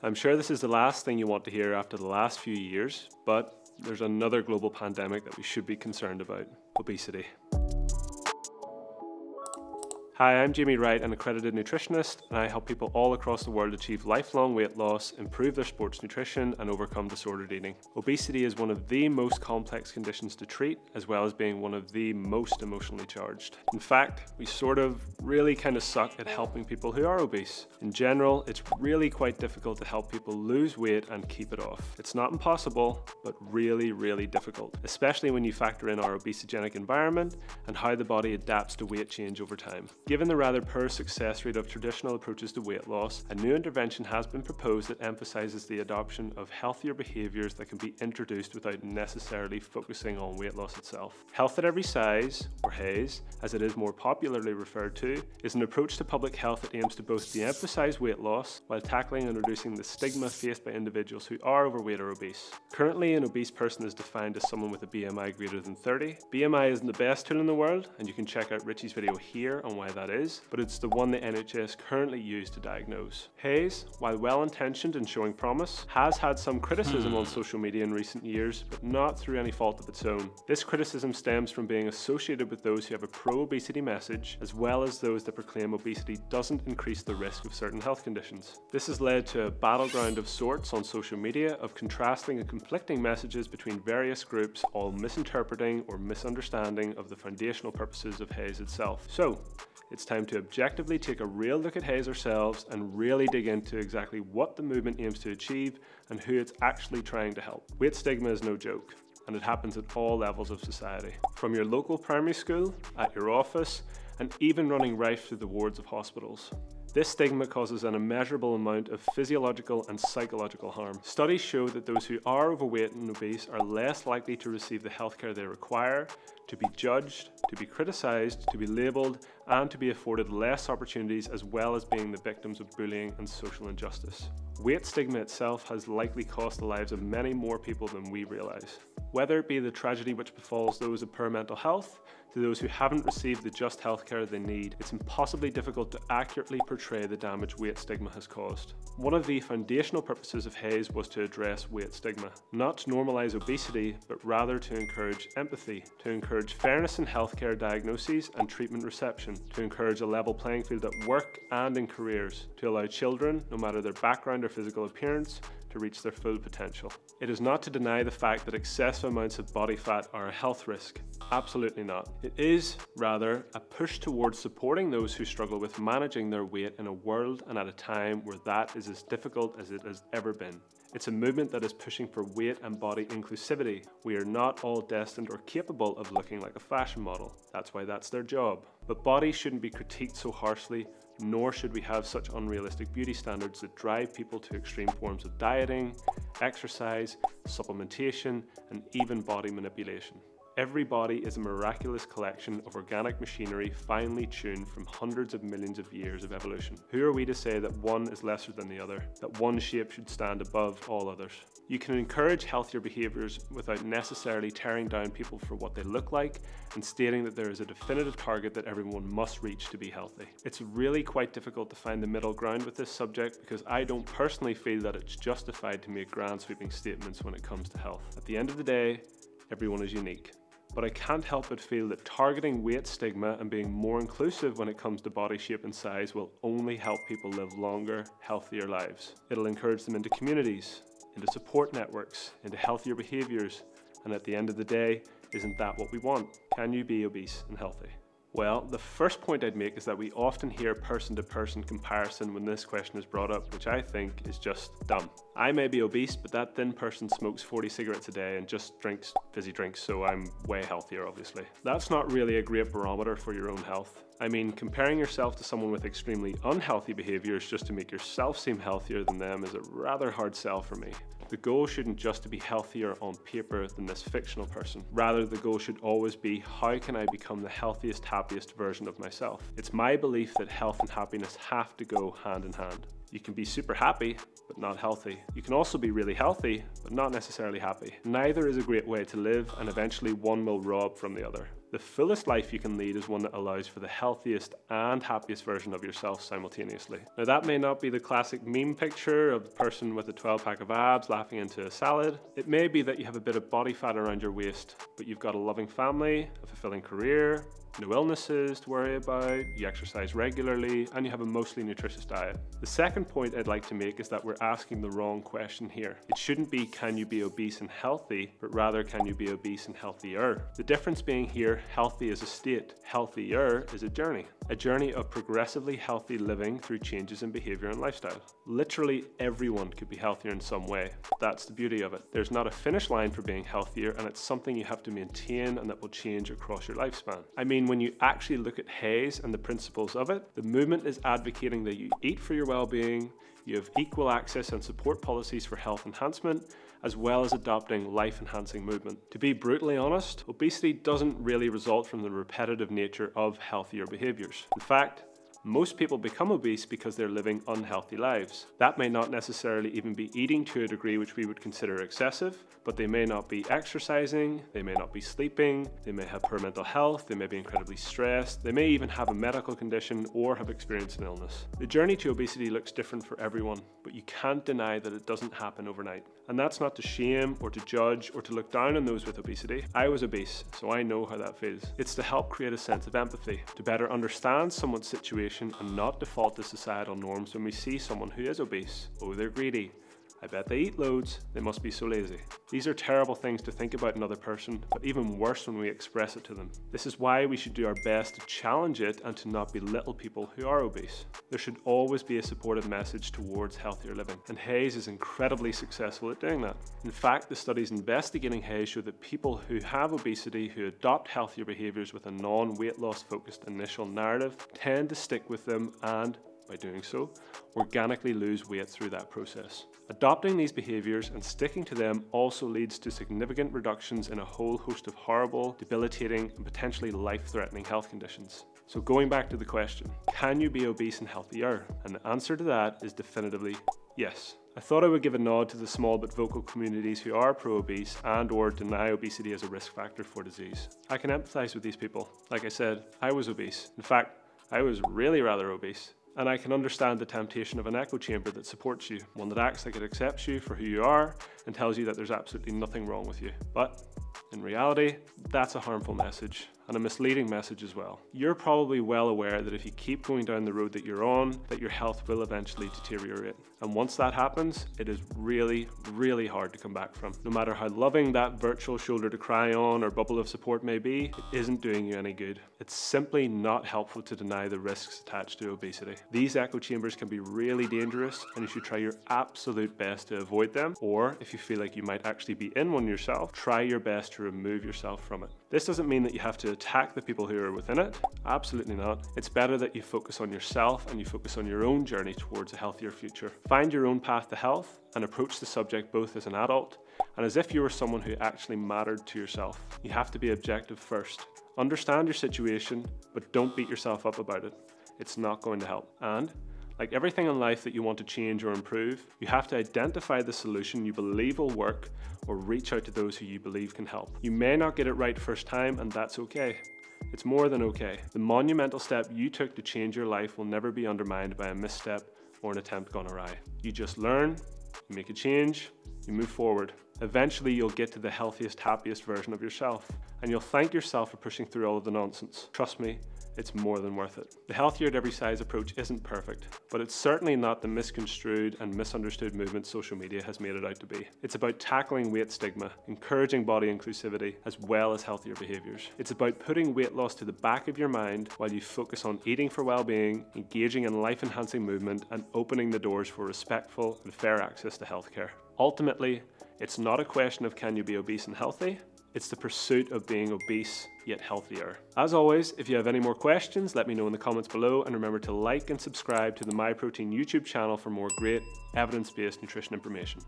I'm sure this is the last thing you want to hear after the last few years, but there's another global pandemic that we should be concerned about: obesity. Hi, I'm Wright, an accredited nutritionist, and I help people all across the world achieve lifelong weight loss, improve their sports nutrition, and overcome disordered eating. Obesity is one of the most complex conditions to treat, as well as being one of the most emotionally charged. In fact, we really suck at helping people who are obese. In general, it's really quite difficult to help people lose weight and keep it off. It's not impossible, but really difficult, especially when you factor in our obesogenic environment and how the body adapts to weight change over time. Given the rather poor success rate of traditional approaches to weight loss, a new intervention has been proposed that emphasises the adoption of healthier behaviours that can be introduced without necessarily focusing on weight loss itself. Health at every size, or Haes, as it is more popularly referred to, is an approach to public health that aims to both de-emphasise weight loss while tackling and reducing the stigma faced by individuals who are overweight or obese. Currently, an obese person is defined as someone with a BMI greater than 30. BMI isn't the best tool in the world, and you can check out Richie's video here on why that is, but it's the one the NHS currently use to diagnose. Haes, while well-intentioned and showing promise, has had some criticism on social media in recent years, but not through any fault of its own. This criticism stems from being associated with those who have a pro-obesity message, as well as those that proclaim obesity doesn't increase the risk of certain health conditions. This has led to a battleground of sorts on social media of contrasting and conflicting messages between various groups, all misinterpreting or misunderstanding of the foundational purposes of Haes itself. So, it's time to objectively take a real look at Haes ourselves and really dig into exactly what the movement aims to achieve and who it's actually trying to help. Weight stigma is no joke, and it happens at all levels of society. From your local primary school, at your office, and even running rife through the wards of hospitals. This stigma causes an immeasurable amount of physiological and psychological harm. Studies show that those who are overweight and obese are less likely to receive the healthcare they require, to be judged, to be criticised, to be labelled, and to be afforded less opportunities, as well as being the victims of bullying and social injustice. Weight stigma itself has likely cost the lives of many more people than we realise. Whether it be the tragedy which befalls those with poor mental health, to those who haven't received the just healthcare they need, it's impossibly difficult to accurately portray the damage weight stigma has caused. One of the foundational purposes of Haes was to address weight stigma, not to normalise obesity, but rather to encourage empathy, to encourage fairness in healthcare diagnoses and treatment reception, to encourage a level playing field at work and in careers, to allow children, no matter their background or physical appearance, to reach their full potential. It is not to deny the fact that excessive amounts of body fat are a health risk. Absolutely not. It is, rather, a push towards supporting those who struggle with managing their weight in a world and at a time where that is as difficult as it has ever been. It's a movement that is pushing for weight and body inclusivity. We are not all destined or capable of looking like a fashion model. That's why that's their job. But bodies shouldn't be critiqued so harshly, nor should we have such unrealistic beauty standards that drive people to extreme forms of dieting, exercise, supplementation, and even body manipulation. Every body is a miraculous collection of organic machinery finely tuned from hundreds of millions of years of evolution. Who are we to say that one is lesser than the other, that one shape should stand above all others? You can encourage healthier behaviours without necessarily tearing down people for what they look like and stating that there is a definitive target that everyone must reach to be healthy. It's really quite difficult to find the middle ground with this subject because I don't personally feel that it's justified to make grand sweeping statements when it comes to health. At the end of the day, everyone is unique. But I can't help but feel that targeting weight stigma and being more inclusive when it comes to body shape and size will only help people live longer, healthier lives. It'll encourage them into communities, into support networks, into healthier behaviours, and at the end of the day, isn't that what we want? Can you be obese and healthy? Well, the first point I'd make is that we often hear person-to-person comparison when this question is brought up, which I think is just dumb. I may be obese, but that thin person smokes 40 cigarettes a day and just drinks fizzy drinks, so I'm way healthier, obviously. That's not really a great barometer for your own health. I mean, comparing yourself to someone with extremely unhealthy behaviours just to make yourself seem healthier than them is a rather hard sell for me. The goal shouldn't just to be healthier on paper than this fictional person. Rather, the goal should always be, how can I become the healthiest, happiest version of myself? It's my belief that health and happiness have to go hand in hand. You can be super happy, but not healthy. You can also be really healthy, but not necessarily happy. Neither is a great way to live, and eventually one will rob from the other. The fullest life you can lead is one that allows for the healthiest and happiest version of yourself simultaneously. Now that may not be the classic meme picture of the person with a 12-pack of abs laughing into a salad. It may be that you have a bit of body fat around your waist, but you've got a loving family, a fulfilling career, no illnesses to worry about, you exercise regularly, and you have a mostly nutritious diet. The second point I'd like to make is that we're asking the wrong question here. It shouldn't be, can you be obese and healthy, but rather, can you be obese and healthier? The difference being here, healthy is a state, healthier is a journey of progressively healthy living through changes in behaviour and lifestyle. Literally everyone could be healthier in some way. That's the beauty of it. There's not a finish line for being healthier, and it's something you have to maintain and that will change across your lifespan. I mean, when you actually look at Haes and the principles of it, the movement is advocating that you eat for your well-being, you have equal access and support policies for health enhancement, as well as adopting life-enhancing movement. To be brutally honest, obesity doesn't really result from the repetitive nature of healthier behaviours. In fact, most people become obese because they're living unhealthy lives. That may not necessarily even be eating to a degree which we would consider excessive, but they may not be exercising, they may not be sleeping, they may have poor mental health, they may be incredibly stressed, they may even have a medical condition or have experienced an illness. The journey to obesity looks different for everyone, but you can't deny that it doesn't happen overnight. And that's not to shame or to judge or to look down on those with obesity. I was obese, so I know how that feels. It's to help create a sense of empathy, to better understand someone's situation and not default to societal norms when we see someone who is obese. Oh, they're greedy. I bet they eat loads, they must be so lazy. These are terrible things to think about another person, but even worse when we express it to them. This is why we should do our best to challenge it and to not belittle people who are obese. There should always be a supportive message towards healthier living, and Haes is incredibly successful at doing that. In fact, the studies investigating Haes show that people who have obesity who adopt healthier behaviours with a non-weight loss focused initial narrative tend to stick with them and, by doing so, organically lose weight through that process. Adopting these behaviours and sticking to them also leads to significant reductions in a whole host of horrible, debilitating, and potentially life-threatening health conditions. So going back to the question, can you be obese and healthier? And the answer to that is definitively yes. I thought I would give a nod to the small but vocal communities who are pro-obese and or deny obesity as a risk factor for disease. I can empathise with these people. Like I said, I was obese. In fact, I was really rather obese. And I can understand the temptation of an echo chamber that supports you, one that acts like it accepts you for who you are and tells you that there's absolutely nothing wrong with you. But in reality, that's a harmful message, and a misleading message as well. You're probably well aware that if you keep going down the road that you're on, that your health will eventually deteriorate. And once that happens, it is really, really hard to come back from. No matter how loving that virtual shoulder to cry on or bubble of support may be, it isn't doing you any good. It's simply not helpful to deny the risks attached to obesity. These echo chambers can be really dangerous, and you should try your absolute best to avoid them, or if you feel like you might actually be in one yourself, try your best to remove yourself from it. This doesn't mean that you have to attack the people who are within it. Absolutely not. It's better that you focus on yourself and you focus on your own journey towards a healthier future. Find your own path to health and approach the subject both as an adult and as if you were someone who actually mattered to yourself. You have to be objective first. Understand your situation, but don't beat yourself up about it. It's not going to help. And like everything in life that you want to change or improve, you have to identify the solution you believe will work or reach out to those who you believe can help. You may not get it right first time, and that's okay. It's more than okay. The monumental step you took to change your life will never be undermined by a misstep or an attempt gone awry. You just learn, you make a change, you move forward. Eventually you'll get to the healthiest, happiest version of yourself, and you'll thank yourself for pushing through all of the nonsense. Trust me, it's more than worth it. The healthier at every size approach isn't perfect, but it's certainly not the misconstrued and misunderstood movement social media has made it out to be. It's about tackling weight stigma, encouraging body inclusivity, as well as healthier behaviours. It's about putting weight loss to the back of your mind while you focus on eating for well-being, engaging in life-enhancing movement, and opening the doors for respectful and fair access to healthcare. Ultimately, it's not a question of can you be obese and healthy, it's the pursuit of being obese yet healthier. As always, if you have any more questions, let me know in the comments below, and remember to like and subscribe to the Myprotein YouTube channel for more great evidence-based nutrition information.